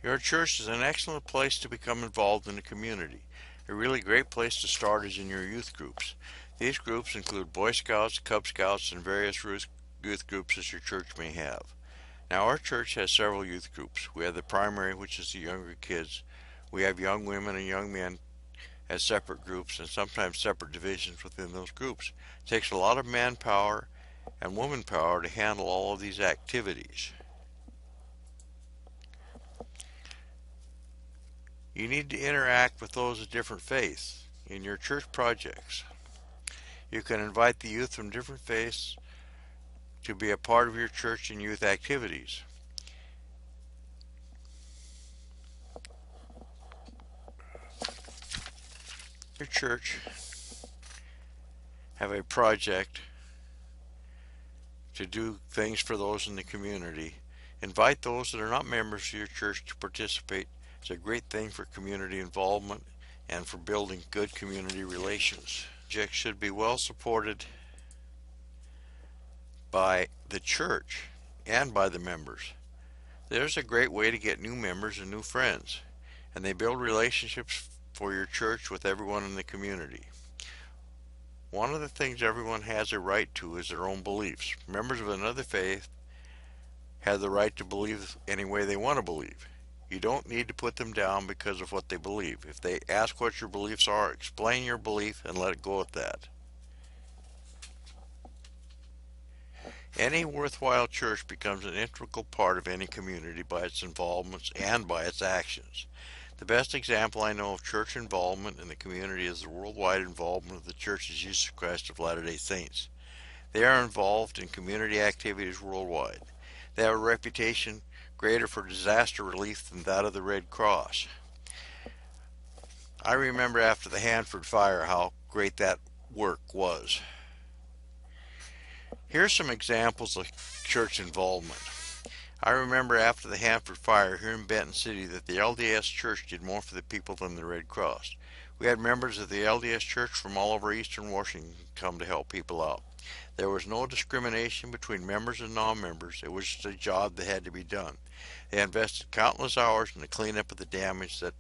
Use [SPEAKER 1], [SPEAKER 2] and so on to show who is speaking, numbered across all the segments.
[SPEAKER 1] Your church is an excellent place to become involved in the community. A really great place to start is in your youth groups. These groups include Boy Scouts, Cub Scouts, and various youth groups as your church may have. Now, our church has several youth groups. We have the primary, which is the younger kids. We have young women and young men as separate groups and sometimes separate divisions within those groups. It takes a lot of manpower and woman power to handle all of these activities. You need to interact with those of different faiths in your church projects. You can invite the youth from different faiths to be a part of your church and youth activities. Your church have a project to do things for those in the community. Invite those that are not members of your church to participate. It's a great thing for community involvement and for building good community relations. Projects should be well supported by the church and by the members. There's a great way to get new members and new friends, and they build relationships for your church with everyone in the community. One of the things everyone has a right to is their own beliefs. Members of another faith have the right to believe any way they want to believe. You don't need to put them down because of what they believe. If they ask what your beliefs are, explain your belief and let it go at that. Any worthwhile church becomes an integral part of any community by its involvements and by its actions. The best example I know of church involvement in the community is the worldwide involvement of the Church of Jesus Christ of Latter-day Saints. They are involved in community activities worldwide. They have a reputation greater for disaster relief than that of the Red Cross. I remember after the Hanford fire how great that work was. Here's some examples of church involvement. I remember after the Hanford fire here in Benton City that the LDS Church did more for the people than the Red Cross. We had members of the LDS Church from all over eastern Washington come to help people out. There was no discrimination between members and non-members. It was just a job that had to be done. They invested countless hours in the cleanup of the damage that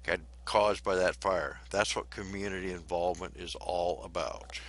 [SPEAKER 1] had caused by that fire. That's what community involvement is all about.